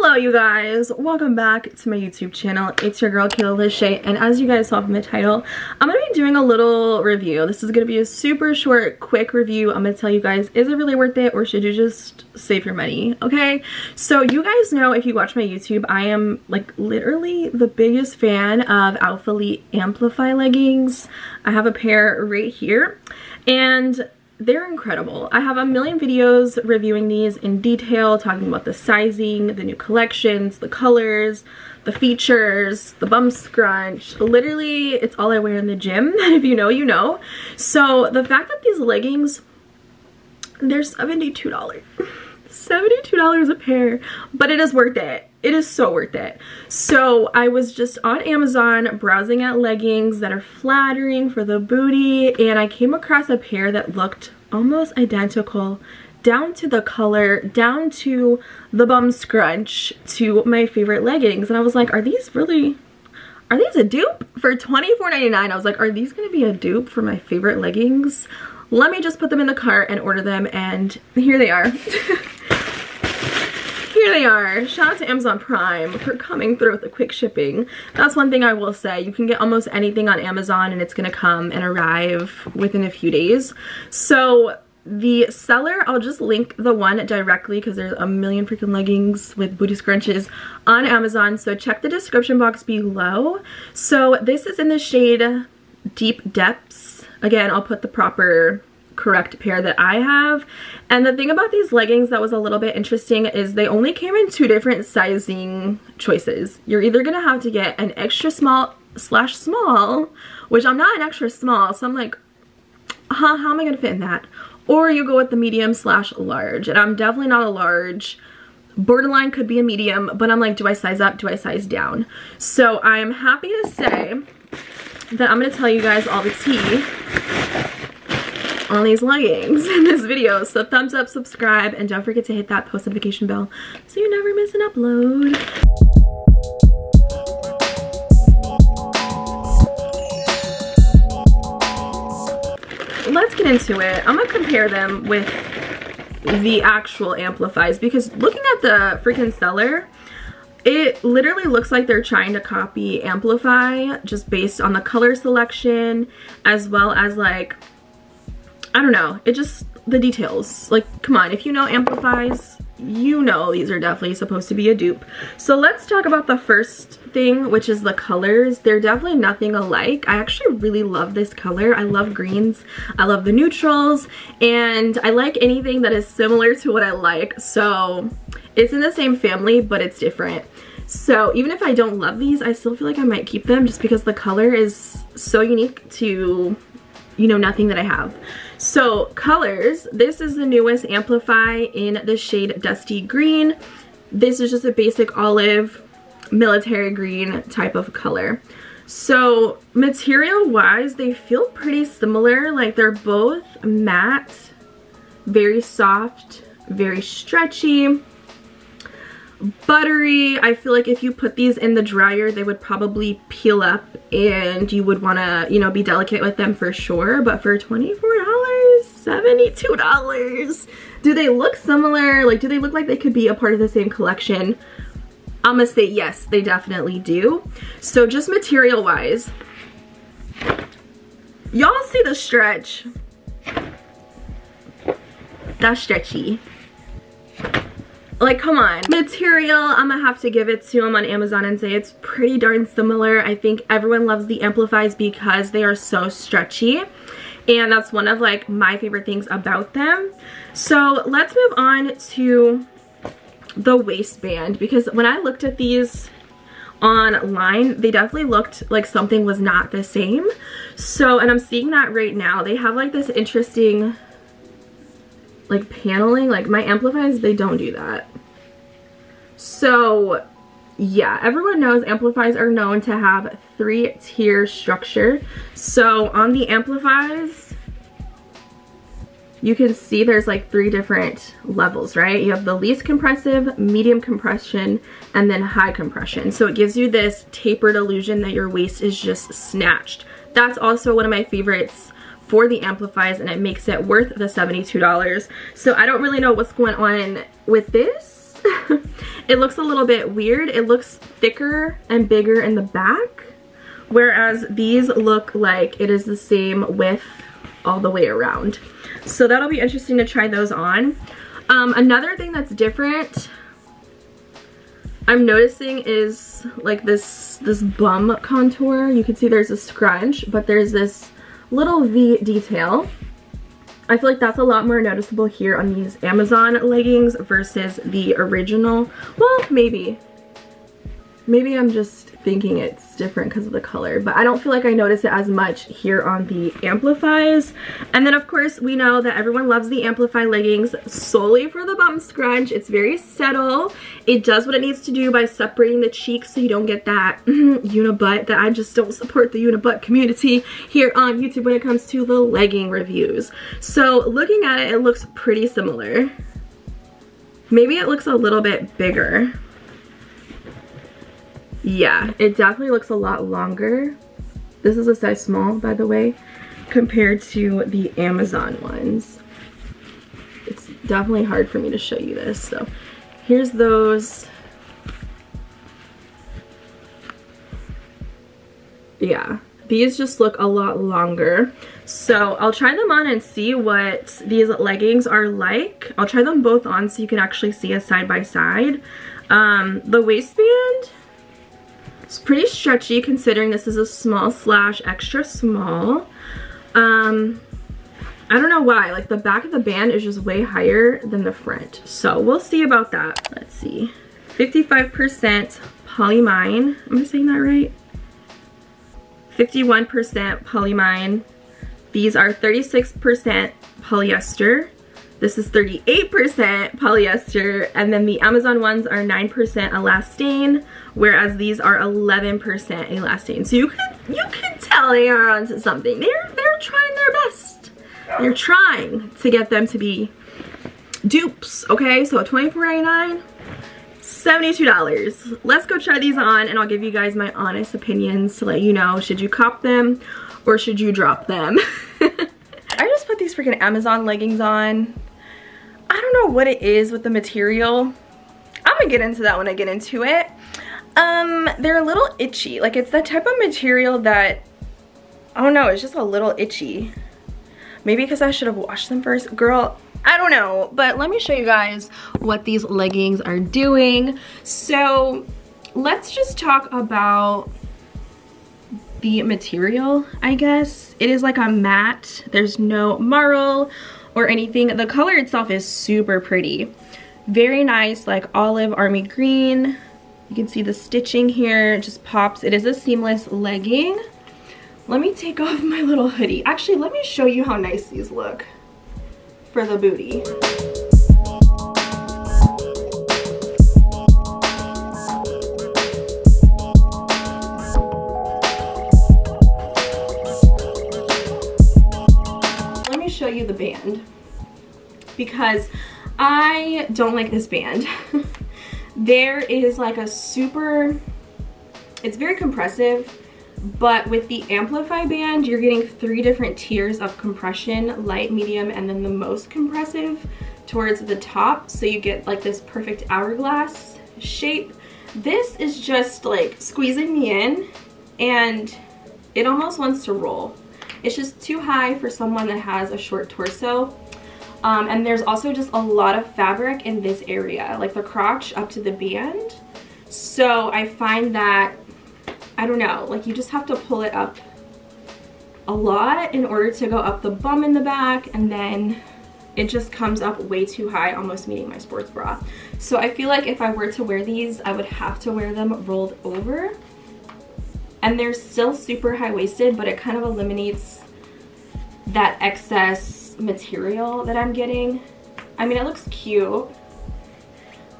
Hello you guys, welcome back to my YouTube channel. It's your girl Kayla Lashae, and as you guys saw from the title, I'm gonna be doing a little review. This is gonna be a super short, quick review. I'm gonna tell you guys, is it really worth it or should you just save your money, okay? So you guys know, if you watch my YouTube, I am like literally the biggest fan of Amplify Leggings. I have a pair right here and they're incredible. I have a million videos reviewing these in detail, talking about the sizing, the new collections, the colors, the features, the bum scrunch. Literally, it's all I wear in the gym. If you know, you know. So the fact that these leggings, they're $72. $72 a pair, but it is worth it. It is so worth it. So I was just on Amazon browsing at leggings that are flattering for the booty, and I came across a pair that looked almost identical, down to the color, down to the bum scrunch, to my favorite leggings. And I was like, are these a dupe? For $24.99, I was like, are these gonna be a dupe for my favorite leggings? Let me just put them in the cart and order them, and here they are. Here they are. Shout out to Amazon Prime for coming through with the quick shipping. That's one thing I will say. You can get almost anything on Amazon and it's gonna come and arrive within a few days. So the seller, I'll just link the one directly because there's a million freaking leggings with booty scrunches on Amazon. So check the description box below. So this is in the shade Deep Depths. Again, I'll put the proper correct pair that I have. And the thing about these leggings that was a little bit interesting is they only came in two different sizing choices. You're either gonna have to get an extra small / small, which I'm not an extra small, so I'm like, how am I gonna fit in that? Or you go with the medium / large, and I'm definitely not a large. Borderline could be a medium, but I'm like, do I size up? Do I size down? So I'm happy to say that I'm gonna tell you guys all the tea on these leggings in this video. So thumbs up, subscribe, and don't forget to hit that post notification bell so you never miss an upload. Let's get into it. I'm gonna compare them with the actual Amplifies because looking at the freaking seller, it literally looks like they're trying to copy Amplify just based on the color selection, as well as like, I don't know, it just, the details. Like, come on, if you know Amplifies, you know these are definitely supposed to be a dupe. So let's talk about the first thing, which is the colors. They're definitely nothing alike. I actually really love this color. I love greens, I love the neutrals, and I like anything that is similar to what I like. So it's in the same family, but it's different. So even if I don't love these, I still feel like I might keep them just because the color is so unique to, you know, nothing that I have. So colors, this is the newest Amplify in the shade Dusty Green. This is just a basic olive military green type of color. So material wise, they feel pretty similar. Like they're both matte, very soft, very stretchy, buttery. I feel like if you put these in the dryer, they would probably peel up and you would want to, you know, be delicate with them for sure. But for $24, $72, do they look similar? Like, do they look like they could be a part of the same collection? I'm gonna say yes, they definitely do. So just material wise, y'all see the stretch? That's stretchy. Like, come on. Material, I'm gonna have to give it to them on Amazon and say it's pretty darn similar. I think everyone loves the Amplifies because they are so stretchy, and that's one of like my favorite things about them. So let's move on to the waistband, because when I looked at these online, they definitely looked like something was not the same. So, and I'm seeing that right now. They have like this interesting like paneling. Like my Amplifies, they don't do that. So yeah, everyone knows Amplifies are known to have 3-tier structure. So on the Amplifies, you can see there's like 3 different levels, right? You have the least compressive, medium compression, and then high compression. So it gives you this tapered illusion that your waist is just snatched. That's also one of my favorites for the Amplifies, and it makes it worth the $72. So I don't really know what's going on with this. it looks a little bit weird. It looks thicker and bigger in the back, whereas these look like it is the same width all the way around. So that'll be interesting to try those on. Another thing that's different I'm noticing is like this bum contour. You can see there's a scrunch, but there's this little V detail. I feel like that's a lot more noticeable here on these Amazon leggings versus the original. Well, maybe I'm just thinking it's different because of the color, but I don't feel like I notice it as much here on the Amplifies. And then of course we know that everyone loves the Amplify leggings solely for the bum scrunch. It's very subtle. It does what it needs to do by separating the cheeks so you don't get that unibutt. That I just don't support the unibutt community here on YouTube when it comes to the legging reviews. So looking at it, it looks pretty similar. Maybe it looks a little bit bigger. Yeah, it definitely looks a lot longer. This is a size small, by the way, compared to the Amazon ones. It's definitely hard for me to show you this. So here's those. Yeah, these just look a lot longer. So I'll try them on and see what these leggings are like. I'll try them both on so you can actually see a side by side. The waistband, it's pretty stretchy considering this is a small slash extra small. I don't know why, like the back of the band is just way higher than the front. So we'll see about that. Let's see. 55% polyamide. Am I saying that right? 51% polyamide. These are 36% polyester. This is 38% polyester, and then the Amazon ones are 9% elastane, whereas these are 11% elastane. So you can tell they are onto something. They're trying their best. They're trying to get them to be dupes. Okay, so $24.99, $72. Let's go try these on, and I'll give you guys my honest opinions to let you know, should you cop them or should you drop them? I just put these freaking Amazon leggings on. I don't know what it is with the material. I'm gonna get into that when I get into it. They're a little itchy. Like, it's that type of material that, I don't know, it's just a little itchy. Maybe because I should have washed them first. Girl, I don't know. But let me show you guys what these leggings are doing. So let's just talk about the material, I guess. It is like a matte. There's no marl or anything. The color itself is super pretty. Very nice, like olive army green. You can see the stitching here, it just pops. It is a seamless legging. Let me take off my little hoodie. Actually, let me show you how nice these look for the booty. Show you the band because I don't like this band. There is like a super, it's very compressive, but with the Amplify band you're getting 3 different tiers of compression: light, medium, and then the most compressive towards the top, so you get like this perfect hourglass shape. This is just like squeezing me in and it almost wants to roll. It's just too high for someone that has a short torso. And there's also just a lot of fabric in this area, like the crotch up to the band. So I find that, I don't know, like you just have to pull it up a lot in order to go up the bum in the back, and then it just comes up way too high, almost meeting my sports bra. So I feel like if I were to wear these, I would have to wear them rolled over. And they're still super high-waisted, but it kind of eliminates that excess material that I'm getting. I mean, it looks cute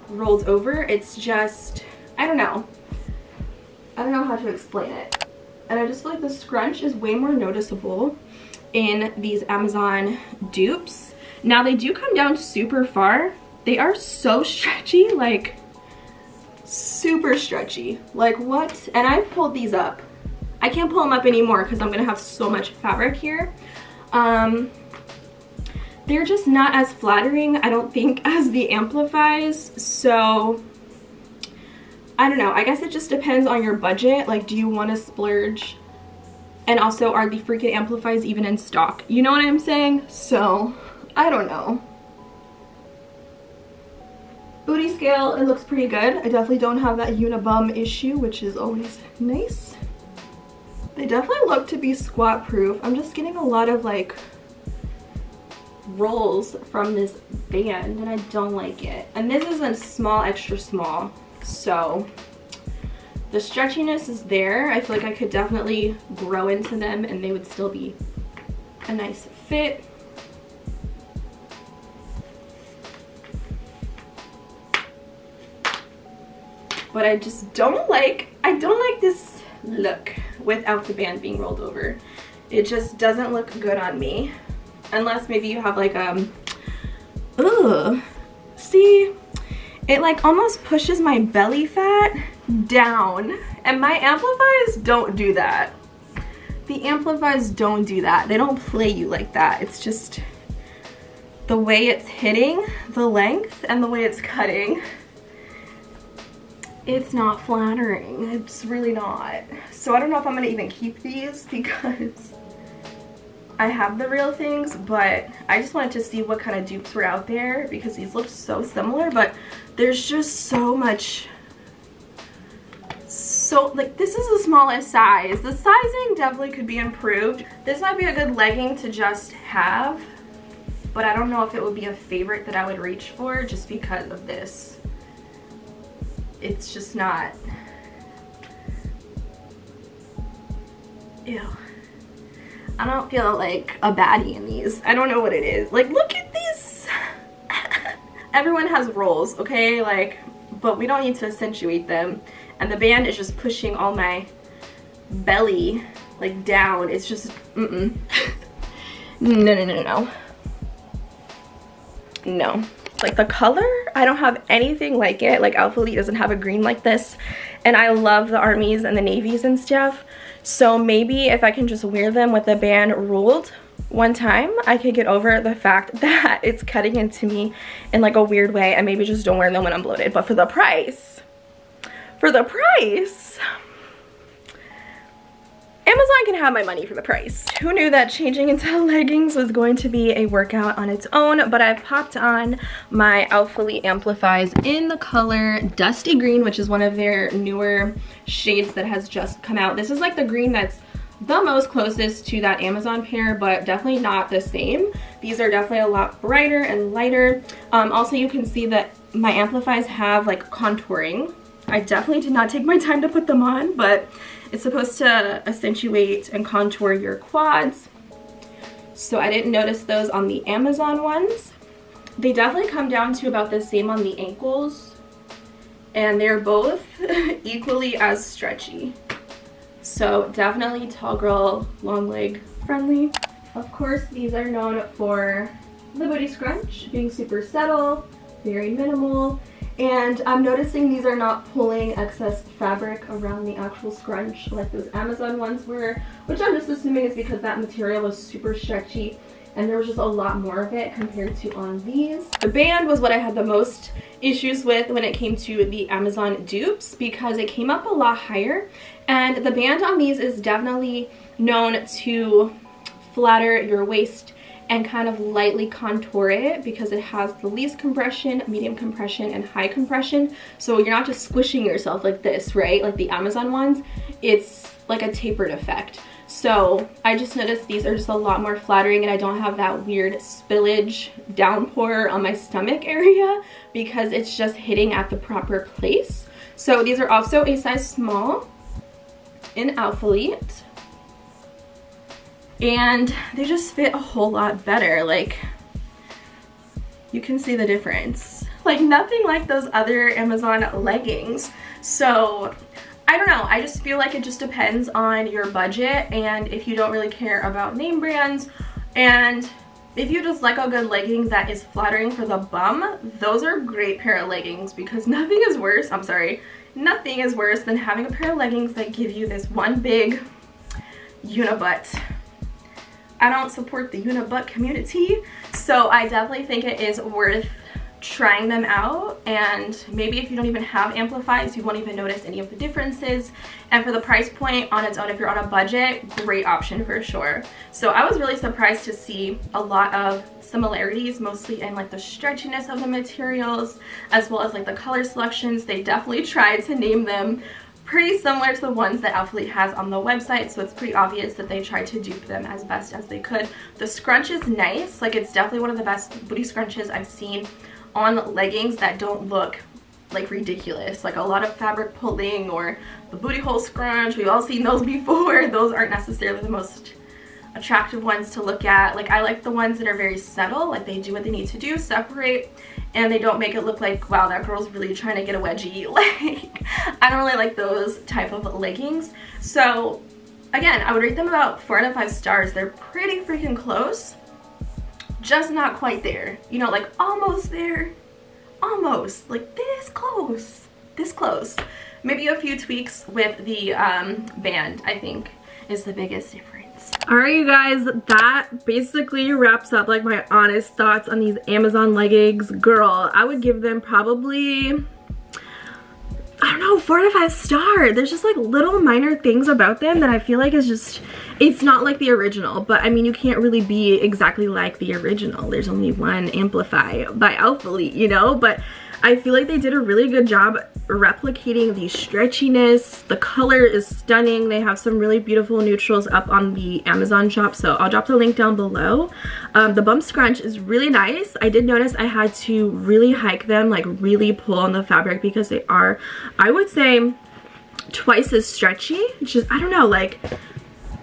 rolled over. It's just, I don't know how to explain it. And I just feel like the scrunch is way more noticeable in these Amazon dupes. Now, they do come down super far. They are so stretchy, like super stretchy. Like, what? And I've pulled these up. I can't pull them up anymore because I'm gonna have so much fabric here. They're just not as flattering, I don't think, as the Amplifies. So I don't know, I guess it just depends on your budget. Like, do you want to splurge? And also, are the freaking Amplifies even in stock? You know what I'm saying? So, I don't know. Booty scale, it looks pretty good. I definitely don't have that unibum issue, which is always nice. They definitely look to be squat proof. I'm just getting a lot of like rolls from this band and I don't like it. And this is a small, extra small. So the stretchiness is there. I feel like I could definitely grow into them and they would still be a nice fit. But I just don't like, this look without the band being rolled over. It just doesn't look good on me. Unless maybe you have like see, it like almost pushes my belly fat down. And my Amplifies don't do that. The Amplifies don't do that. They don't play you like that. It's just the way it's hitting the length and the way it's cutting. It's not flattering. It's really not. So I don't know if I'm gonna even keep these because I have the real things, but I just wanted to see what kind of dupes were out there because these look so similar, but there's just so much. So like, this is the smallest size. The sizing definitely could be improved. This might be a good legging to just have, but I don't know if it would be a favorite that I would reach for just because of this. It's just not. Ew. I don't feel like a baddie in these. I don't know what it is. Like, look at these. Everyone has rolls, okay? Like, but we don't need to accentuate them. And the band is just pushing all my belly, like, down. It's just, no. No. Like, the color, I don't have anything like it. Like, Alpha Elite doesn't have a green like this. And I love the armies and the navies and stuff. So maybe if I can just wear them with the band ruled one time, I could get over the fact that it's cutting into me in like a weird way, and maybe just don't wear them when I'm bloated. But for the price, Amazon can have my money for the price. Who knew that changing into leggings was going to be a workout on its own? But I've popped on my Alpha Elite Amplifies in the color Dusty Green, which is one of their newer shades that has just come out. This is like the green that's the most closest to that Amazon pair, but definitely not the same. These are definitely a lot brighter and lighter. Also, you can see that my Amplifies have like contouring. I definitely did not take my time to put them on, but it's supposed to accentuate and contour your quads. So I didn't notice those on the Amazon ones. They definitely come down to about the same on the ankles. And they're both equally as stretchy. So definitely tall girl, long leg friendly. Of course, these are known for the booty scrunch, being super subtle, very minimal. And I'm noticing these are not pulling excess fabric around the actual scrunch like those Amazon ones were, which I'm just assuming is because that material was super stretchy and there was just a lot more of it compared to on these. The band was what I had the most issues with when it came to the Amazon dupes because it came up a lot higher, and the band on these is definitely known to flatter your waist and kind of lightly contour it because it has the least compression, medium compression, and high compression. So you're not just squishing yourself like this, right? Like the Amazon ones, it's like a tapered effect. So I just noticed these are just a lot more flattering, and I don't have that weird spillage downpour on my stomach area because it's just hitting at the proper place. So these are also a size small in Alpha Elite. And they just fit a whole lot better. Like, you can see the difference. Like, nothing like those other Amazon leggings. So I don't know, I just feel like it just depends on your budget, and if you don't really care about name brands, and if you just like a good legging that is flattering for the bum, those are a great pair of leggings because nothing is worse, nothing is worse than having a pair of leggings that give you this one big unibutt. I don't support the unibutt community, so I definitely think it is worth trying them out, and maybe if you don't even have Amplifies, you won't even notice any of the differences. And for the price point on its own, if you're on a budget, great option for sure. So I was really surprised to see a lot of similarities, mostly in like the stretchiness of the materials, as well as like the color selections. They definitely tried to name them pretty similar to the ones that Alphalete has on the website, so it's pretty obvious that they tried to dupe them as best as they could. The scrunch is nice, like it's definitely one of the best booty scrunches I've seen on leggings that don't look like ridiculous. Like a lot of fabric pulling or the booty hole scrunch, we've all seen those before. Those aren't necessarily the most attractive ones to look at. Like I like the ones that are very subtle, like they do what they need to do, separate, and they don't make it look like, wow, that girl's really trying to get a wedgie. Like I don't really like those type of leggings. So again, I would rate them about 4 out of 5 stars. They're pretty freaking close, just not quite there, you know, like almost there, almost like this close. Maybe a few tweaks with the band, I think, is the biggest difference. Alright you guys, that basically wraps up like my honest thoughts on these Amazon leggings. Girl, I would give them probably, I don't know, 4 out of 5 stars. There's just like little minor things about them that I feel like is just, it's not like the original, but I mean you can't really be exactly like the original. There's only one Amplify by Alphalete, you know, but I feel like they did a really good job replicating the stretchiness. The color is stunning. They have some really beautiful neutrals up on the Amazon shop, so I'll drop the link down below. The bump scrunch is really nice. I did notice I had to really hike them, like really pull on the fabric, because they are, I would say, twice as stretchy. It's just, I don't know, like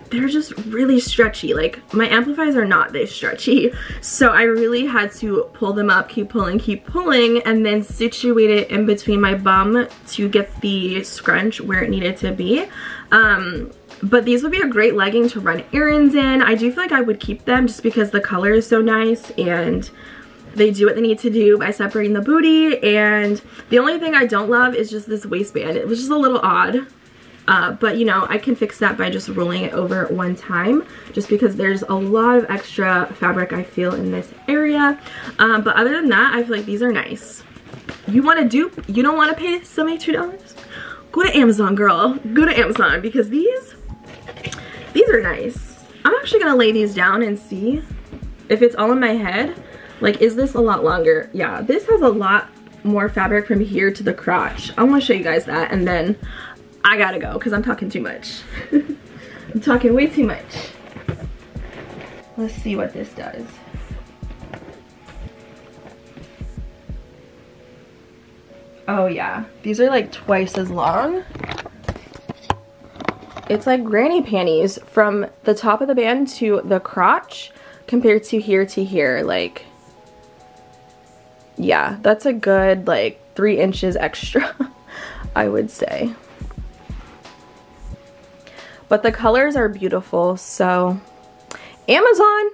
they're just really stretchy. Like my Amplifies are not this stretchy, so I really had to pull them up, keep pulling, and then situate it in between my bum to get the scrunch where it needed to be. But these would be a great legging to run errands in. I do feel like I would keep them just because the color is so nice and they do what they need to do by separating the booty. And the only thing I don't love is just this waistband. It was just a little odd. But you know, I can fix that by just rolling it over one time, just because there's a lot of extra fabric I feel in this area. But other than that, I feel like these are nice. You want to dupe? You don't want to pay $72? Go to Amazon, girl. Go to Amazon, because these are nice. I'm actually gonna lay these down and see if it's all in my head. Like, is this a lot longer? Yeah, this has a lot more fabric from here to the crotch. I want to show you guys that, and then I gotta go because I'm talking too much. I'm talking way too much. Let's see what this does. Oh yeah, these are like twice as long. It's like granny panties from the top of the band to the crotch compared to here. Like, yeah, that's a good like 3 inches extra, I would say. But the colors are beautiful, so Amazon,